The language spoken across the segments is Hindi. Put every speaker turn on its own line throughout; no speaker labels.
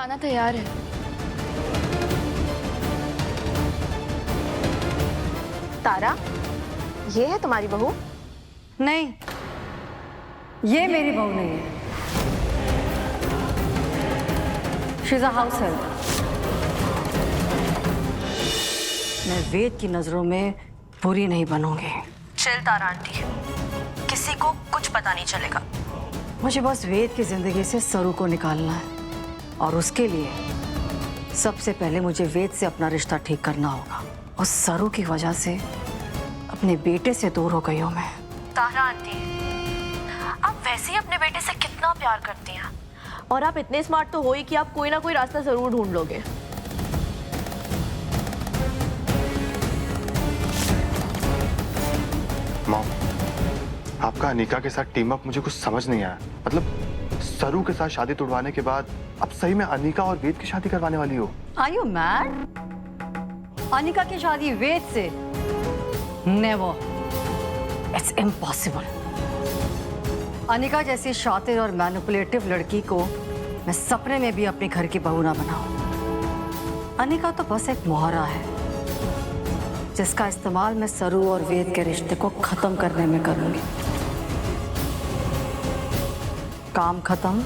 खाना तैयार है।
तारा, ये है तुम्हारी बहू?
नहीं, ये मेरी बहू नहीं है। She is a house help. मैं वेद की नजरों में बुरी नहीं बनूंगी।
चिल तारा आंटी, किसी को कुछ पता नहीं चलेगा।
मुझे बस वेद की जिंदगी से सरू को निकालना है, और उसके लिए सबसे पहले मुझे वेद से अपना रिश्ता ठीक करना होगा। और सरू की वजह से अपने बेटे से दूर हो गई हूँ मैं।
तारा आंटी, आप वैसे ही अपने बेटे से कितना प्यार करती हैं,
और आप इतने स्मार्ट तो हो ही कि आप कोई ना कोई रास्ता जरूर ढूंढ लोगे।
मॉम, आपका अनीका के साथ टीम अप मुझे कुछ समझ नहीं आया। मतलब सरू के साथ शादी तुड़वाने के बाद अब सही में अनीका और वेद की शादी करवाने वाली हो?
Are you mad? अनिका की शादी वेद से? Never, it's impossible. अनिका जैसी शातिर और मैनिपुलेटिव लड़की को मैं सपने में भी अपने घर की बहू ना बनाऊं। अनिका तो बस एक मोहरा है जिसका इस्तेमाल मैं सरू और वेद के रिश्ते को खत्म करने में करूंगी। काम खत्म,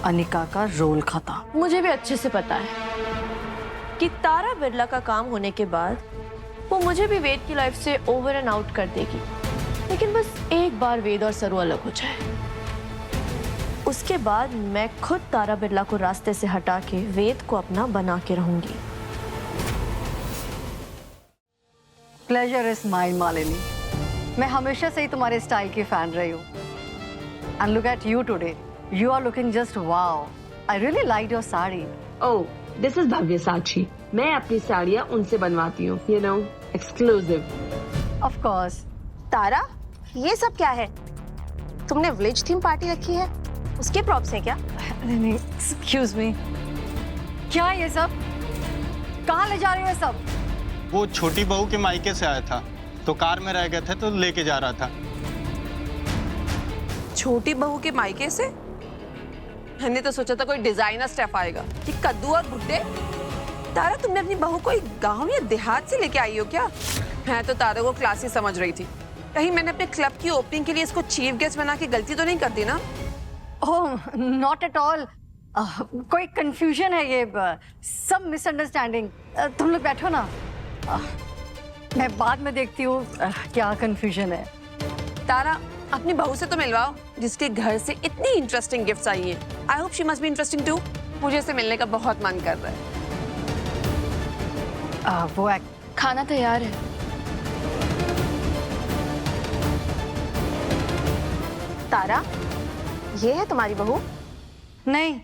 अनिका का रोल खत्म।
मुझे भी अच्छे से पता है कि तारा बिरला का काम होने के बाद वो मुझे भी वेद की लाइफ से ओवर एंड आउट कर देगी। लेकिन बस एक बार वेद और सरू अलग हो जाए, उसके बाद मैं खुद तारा बिरला को रास्ते से हटा के वेद को अपना बना के रहूंगी।
Pleasure is mine Malini. मैं हमेशा से ही तुम्हारे स्टाइल की फैन रही हूँ। And look at you today, you are looking just wow. I really like your sari.
Oh, this is Bhavya Sakshi. मैं अपनी साड़ियाँ उनसे बनवाती हूँ, you know, exclusive.
Of course.
Tara, ये सब क्या है? तुमने विलेज थीम पार्टी रखी है, उसके प्रॉप्स हैं क्या?
नहीं, एक्सक्यूज मी, क्या ये सब? कहाँ ले जा रहे हो ये सब?
वो छोटी बहू के मायके से आया था, तो कार में रह गए थे तो लेके जा रहा था।
छोटी बहू के मायके से? मैंने तो सोचा था कोई डिजाइनर स्टेफ आएगा। ये कद्दू और भुट्टे? तारा, तुमने अपनी बहू को एक गांव या देहात से लेके आई हो क्या? मैं तो तारा को क्लासी समझ रही थी। कहीं मैंने अपने क्लब की ओपनिंग के लिए इसको चीफ गेस्ट बना के गलती तो नहीं कर दी ना?
ओह, नॉट एट ऑल। कोई कंफ्यूजन है, ये सब मिसअंडरस्टैंडिंग। तुम लोग बैठो ना, मैं बाद में देखती हूँ क्या कंफ्यूजन है।
तारा, अपनी बहू से तो मिलवाओ जिसके घर से इतनी इंटरेस्टिंग गिफ्ट्स आई हैं। I hope she must be interesting too. मुझे इससे मिलने का बहुत मन कर रहा है।
वो
खाना तैयार है।
तारा, ये है तुम्हारी बहू?
नहीं,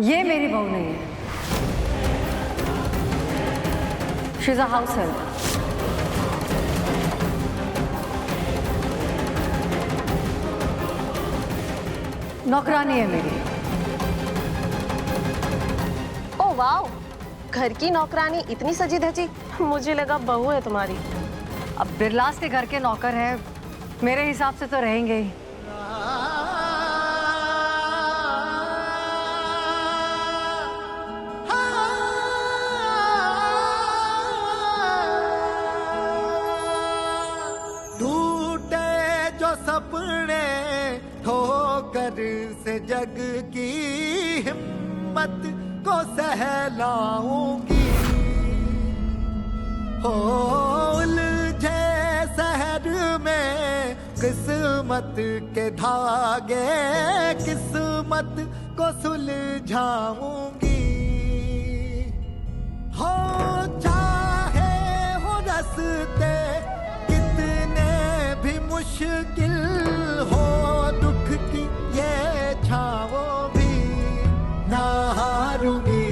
ये मेरी बहू नहीं है। She is a house help. नौकरानी है मेरी।
ओ वाओ, घर की नौकरानी इतनी सजी धजी? मुझे लगा बहू है तुम्हारी।
अब बिरलास के घर के नौकर है, मेरे हिसाब से तो रहेंगे ही।
टूटे जो सपने ठोकर से जग की हिम्मत को सहलाऊंगी। हो उलझे शहर में किस्मत के धागे, किस्मत को सुलझाऊंगी। हो चाहे हो रास्ते कितने भी मुश्किल हो, दुख की ये छावों भी ना हारूंगी।